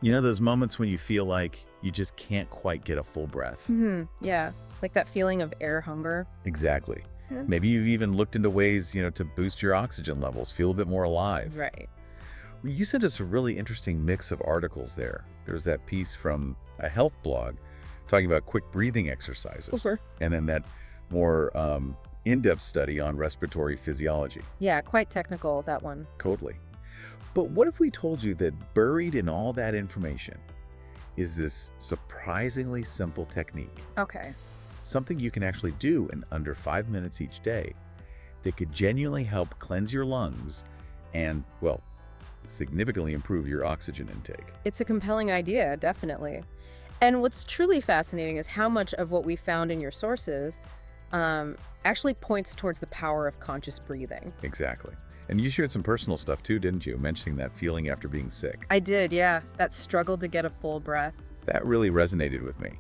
You know those moments when you feel like you just can't quite get a full breath? Yeah, like that feeling of air hunger. Exactly. Yeah. Maybe you've even looked into ways, to boost your oxygen levels, feel a bit more alive. Right. Well, you sent us a really interesting mix of articles there. There's that piece from a health blog talking about quick breathing exercises. Sure. And then that more in-depth study on respiratory physiology. Yeah, quite technical, that one. Totally. But what if we told you that buried in all that information is this surprisingly simple technique? Okay. Something you can actually do in under 5 minutes each day that could genuinely help cleanse your lungs and, well, significantly improve your oxygen intake. It's a compelling idea, definitely. And what's truly fascinating is how much of what we found in your sources actually points towards the power of conscious breathing. Exactly. And you shared some personal stuff too, didn't you? Mentioning that feeling after being sick. I did, yeah. That struggle to get a full breath. That really resonated with me.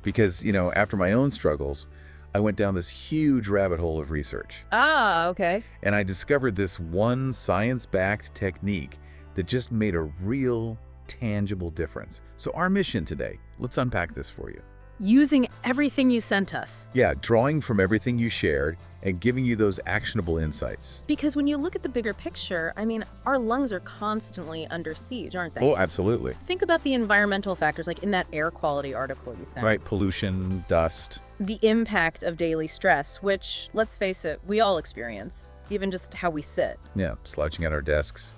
Because, after my own struggles, I went down this huge rabbit hole of research. Ah, okay. And I discovered this one science-backed technique that just made a real, tangible difference. So our mission today, let's unpack this for you. Using everything you sent us. Yeah, drawing from everything you shared and giving you those actionable insights. Because when you look at the bigger picture, our lungs are constantly under siege, aren't they? Oh, absolutely. Think about the environmental factors, like in that air quality article you sent. Right, pollution, dust. The impact of daily stress, which, let's face it, we all experience, even just how we sit. Yeah, slouching at our desks.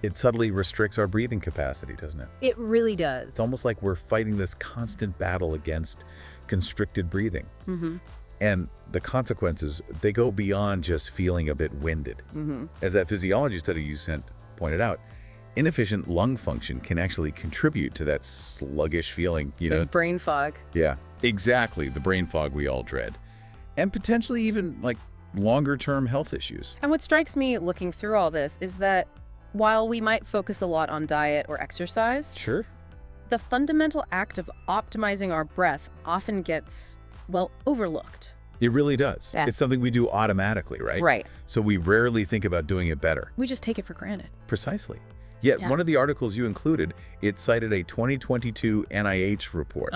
It subtly restricts our breathing capacity, doesn't it? It really does. It's almost like we're fighting this constant battle against constricted breathing. And the consequences, they go beyond just feeling a bit winded. As that physiology study you sent pointed out, inefficient lung function can actually contribute to that sluggish feeling, Big brain fog. Yeah, exactly, the brain fog we all dread. And potentially even like longer-term health issues. And what strikes me looking through all this is that while we might focus a lot on diet or exercise, Sure. the fundamental act of optimizing our breath often gets, overlooked. It really does. Yeah. It's something we do automatically, right? Right. So we rarely think about doing it better. We just take it for granted. Precisely. Yet, Yeah. one of the articles you included, it cited a 2022 NIH report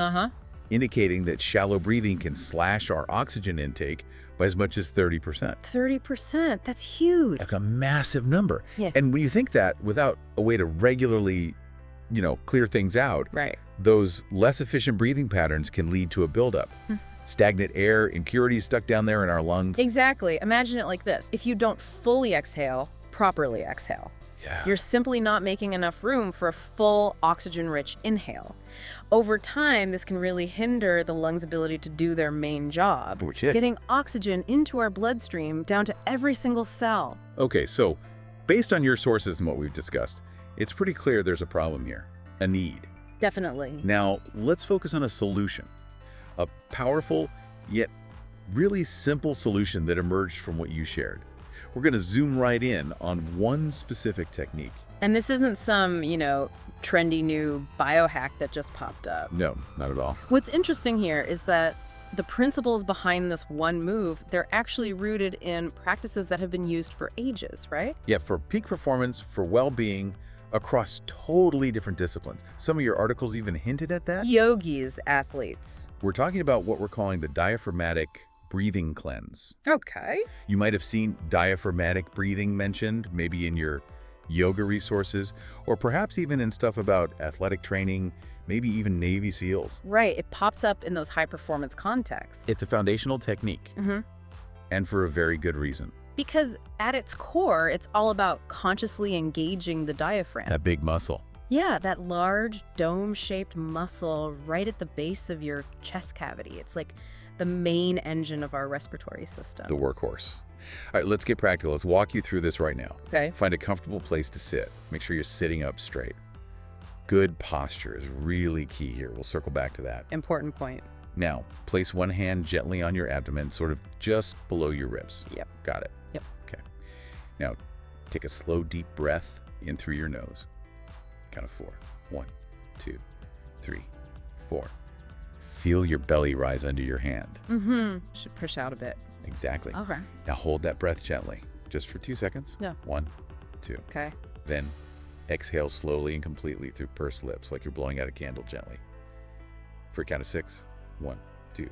indicating that shallow breathing can slash our oxygen intake by as much as 30%. 30%. That's huge. Like a massive number. Yeah. And when you think that without a way to regularly, clear things out, Right. those less efficient breathing patterns can lead to a buildup. Stagnant air, impurities stuck down there in our lungs. Exactly. Imagine it like this. If you don't fully exhale, properly exhale, Yeah. you're simply not making enough room for a full oxygen-rich inhale. Over time, this can really hinder the lungs' ability to do their main job, Which is- getting oxygen into our bloodstream down to every single cell. Okay, so based on your sources and what we've discussed, it's pretty clear there's a problem here, a need. Definitely. Now, let's focus on a solution. A powerful, yet really simple solution that emerged from what you shared. We're going to zoom right in on one specific technique. And this isn't some, trendy new biohack that just popped up. No, not at all. What's interesting here is that the principles behind this one move, they're actually rooted in practices that have been used for ages, right? Yeah, for peak performance, for well-being, across totally different disciplines. Some of your articles even hinted at that. Yogis, athletes. We're talking about what we're calling the diaphragmatic breathing cleanse. Okay. You might have seen diaphragmatic breathing mentioned, maybe in your yoga resources, or perhaps even in stuff about athletic training, maybe even Navy SEALs. Right. It pops up in those high-performance contexts. It's a foundational technique, and for a very good reason. Because at its core, it's all about consciously engaging the diaphragm. That big muscle. Yeah, that large dome-shaped muscle right at the base of your chest cavity. It's like the main engine of our respiratory system. The workhorse. All right, let's get practical. Let's walk you through this right now. Okay. Find a comfortable place to sit. Make sure you're sitting up straight. Good posture is really key here. We'll circle back to that. Important point. Now, place one hand gently on your abdomen, sort of just below your ribs. Yep. Got it. Yep. Okay. Now, take a slow, deep breath in through your nose. Count of 4. 1, 2, 3, 4. Feel your belly rise under your hand. Should push out a bit. Exactly. Okay. Now hold that breath gently, just for 2 seconds. Yeah. 1, 2. Okay. Then Exhale slowly and completely through pursed lips, like you're blowing out a candle gently. For a count of 6. 1, 2,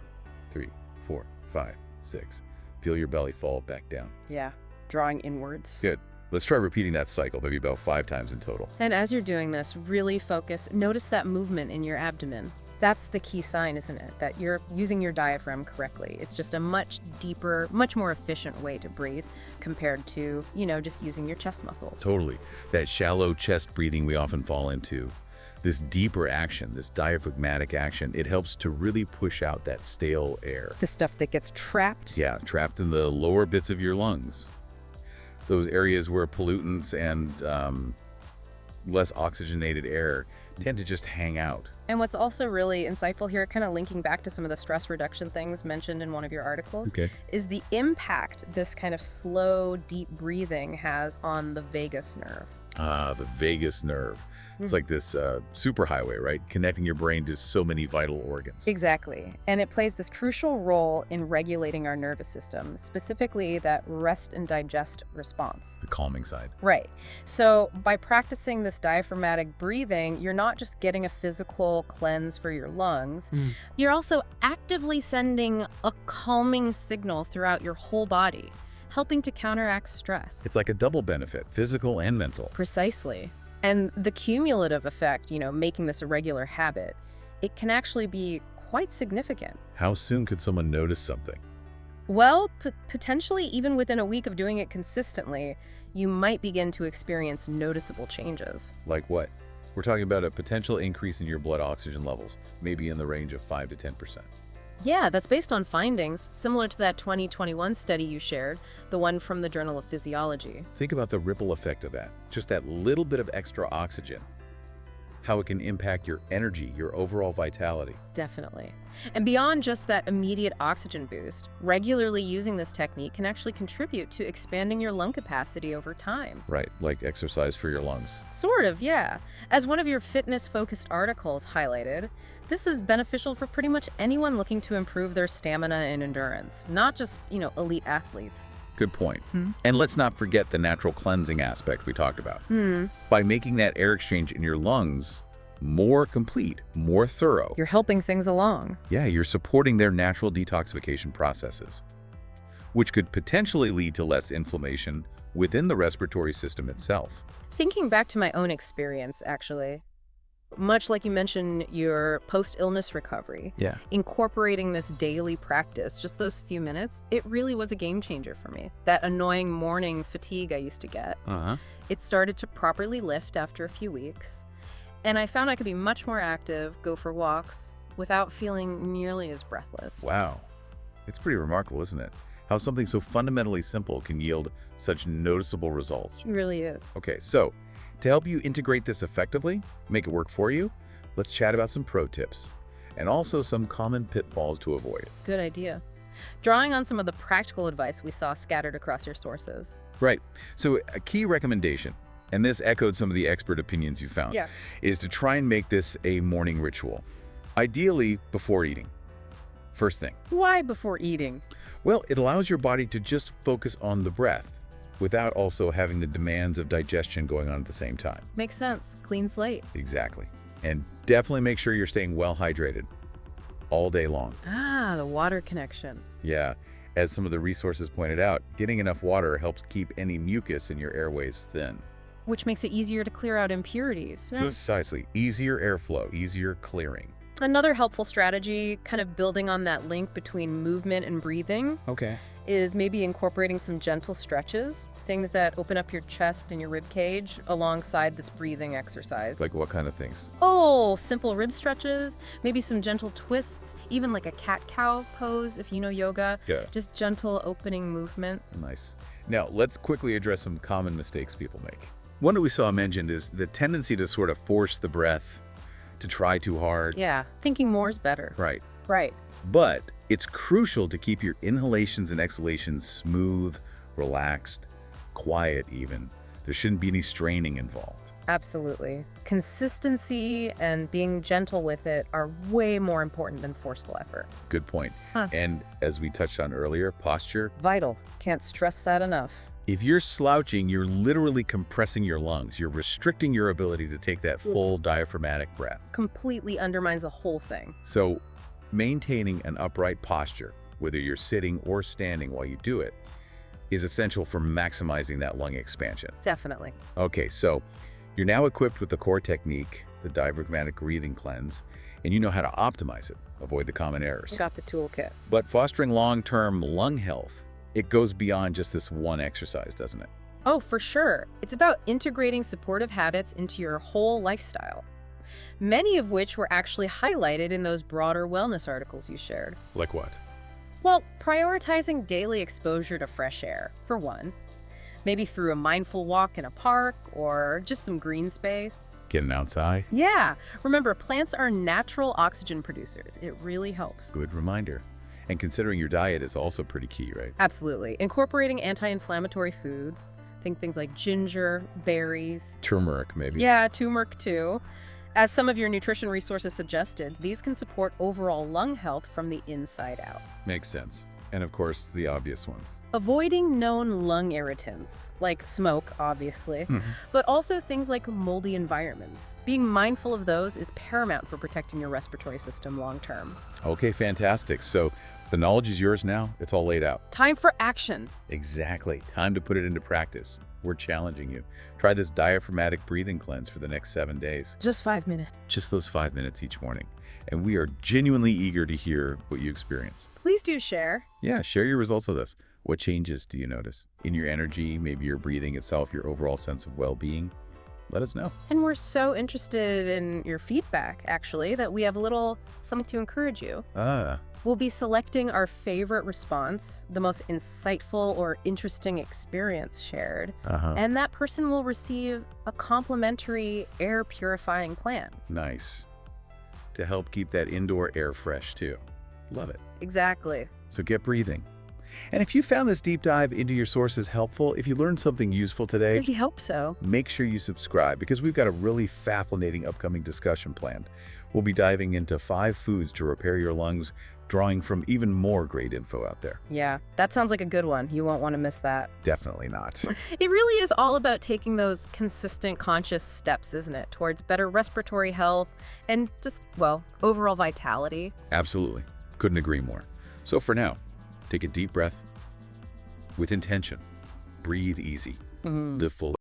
3, 4, 5, 6. Feel your belly fall back down. Yeah, drawing inwards. Good. Let's try repeating that cycle, maybe about 5 times in total. And as you're doing this, really focus. Notice that movement in your abdomen. That's the key sign, isn't it? That you're using your diaphragm correctly. It's just a much deeper, much more efficient way to breathe compared to, just using your chest muscles. Totally. That shallow chest breathing we often fall into. This deeper action, this diaphragmatic action, it helps to really push out that stale air. The stuff that gets trapped. Yeah, trapped in the lower bits of your lungs. Those areas where pollutants and less oxygenated air tend to just hang out. And what's also really insightful here, kind of linking back to some of the stress reduction things mentioned in one of your articles, is the impact this kind of slow, deep breathing has on the vagus nerve. Ah, the vagus nerve. It's like this superhighway, right? Connecting your brain to so many vital organs. Exactly. And it plays this crucial role in regulating our nervous system, specifically that rest and digest response. The calming side. Right. So by practicing this diaphragmatic breathing, you're not just getting a physical cleanse for your lungs, you're also actively sending a calming signal throughout your whole body, helping to counteract stress. It's like a double benefit, physical and mental. Precisely. And the cumulative effect, making this a regular habit, it can actually be quite significant. How soon could someone notice something? Well, potentially even within a week of doing it consistently, you might begin to experience noticeable changes. Like what? We're talking about a potential increase in your blood oxygen levels, maybe in the range of 5 to 10%. Yeah, that's based on findings similar to that 2021 study you shared, the one from the Journal of Physiology. Think about the ripple effect of that. Just that little bit of extra oxygen. How it can impact your energy, your overall vitality. Definitely. And beyond just that immediate oxygen boost, regularly using this technique can actually contribute to expanding your lung capacity over time. Right, like exercise for your lungs. Sort of, yeah. As one of your fitness-focused articles highlighted, this is beneficial for pretty much anyone looking to improve their stamina and endurance, not just, elite athletes. Good point. And let's not forget the natural cleansing aspect we talked about. By making that air exchange in your lungs more complete, more thorough. You're helping things along. Yeah, you're supporting their natural detoxification processes, which could potentially lead to less inflammation within the respiratory system itself. Thinking back to my own experience, actually, much like you mentioned your post-illness recovery, incorporating this daily practice, just those few minutes, it really was a game changer for me. That annoying morning fatigue I used to get, it started to properly lift after a few weeks, and I found I could be much more active, go for walks, without feeling nearly as breathless. Wow. It's pretty remarkable, isn't it? How something so fundamentally simple can yield such noticeable results. It really is. Okay, so to help you integrate this effectively, make it work for you, let's chat about some pro tips and also some common pitfalls to avoid. Good idea. Drawing on some of the practical advice we saw scattered across your sources. Right. So a key recommendation, and this echoed some of the expert opinions you found, is to try and make this a morning ritual, ideally before eating. First thing. Why before eating? Well, it allows your body to just focus on the breath without also having the demands of digestion going on at the same time. Makes sense. Clean slate. Exactly. And definitely make sure you're staying well hydrated all day long. Ah, the water connection. Yeah. As some of the resources pointed out, getting enough water helps keep any mucus in your airways thin. Which makes it easier to clear out impurities. Right? Precisely. Easier airflow, easier clearing. Another helpful strategy, kind of building on that link between movement and breathing, is maybe incorporating some gentle stretches, things that open up your chest and your rib cage alongside this breathing exercise. Like what kind of things? Oh, simple rib stretches, maybe some gentle twists, even like a cat-cow pose if you know yoga. Yeah. Just gentle opening movements. Nice. Now, let's quickly address some common mistakes people make. One that we saw mentioned is the tendency to sort of force the breath, to try too hard. Yeah, thinking more is better. Right. Right. But it's crucial to keep your inhalations and exhalations smooth, relaxed, quiet even. There shouldn't be any straining involved. Absolutely. Consistency and being gentle with it are way more important than forceful effort. Good point. And as we touched on earlier, posture. Vital. Can't stress that enough. If you're slouching, you're literally compressing your lungs. You're restricting your ability to take that full diaphragmatic breath. Completely undermines the whole thing. So maintaining an upright posture, whether you're sitting or standing while you do it, is essential for maximizing that lung expansion. Definitely. Okay, so you're now equipped with the core technique, the diaphragmatic breathing cleanse, and you know how to optimize it, avoid the common errors. Got the toolkit. But fostering long-term lung health, it goes beyond just this one exercise, doesn't it? Oh, for sure. It's about integrating supportive habits into your whole lifestyle, many of which were actually highlighted in those broader wellness articles you shared. Like what? Well, prioritizing daily exposure to fresh air, for one. Maybe through a mindful walk in a park or just some green space. Getting outside? Yeah. Remember, plants are natural oxygen producers. It really helps. Good reminder. And considering your diet is also pretty key, right? Absolutely. Incorporating anti-inflammatory foods. Think things like ginger, berries. Turmeric, maybe. Yeah, turmeric too. As some of your nutrition resources suggested, these can support overall lung health from the inside out. Makes sense. And of course, the obvious ones. Avoiding known lung irritants, like smoke, obviously, but also things like moldy environments. Being mindful of those is paramount for protecting your respiratory system long term. Okay, fantastic. So the knowledge is yours now. It's all laid out. Time for action. Exactly. Time to put it into practice. We're challenging you. Try this diaphragmatic breathing cleanse for the next 7 days. Just 5 minutes. Just those 5 minutes each morning. And we are genuinely eager to hear what you experience. Please do share. Yeah, share your results with us. What changes do you notice? In your energy, maybe your breathing itself, your overall sense of well-being? Let us know. And we're so interested in your feedback, actually, that we have a little something to encourage you. We'll be selecting our favorite response, the most insightful or interesting experience shared, and that person will receive a complimentary air purifying plan. Nice. To help keep that indoor air fresh, too. Love it. Exactly. So get breathing. And if you found this deep dive into your sources helpful, if you learned something useful today, We hope so. make sure you subscribe because we've got a really fascinating upcoming discussion planned. We'll be diving into 5 foods to repair your lungs, drawing from even more great info out there. Yeah, that sounds like a good one. You won't want to miss that. Definitely not. It really is all about taking those consistent, conscious steps, isn't it, towards better respiratory health and just, well, overall vitality. Absolutely. Couldn't agree more. So for now, take a deep breath with intention. Breathe easy. Live full.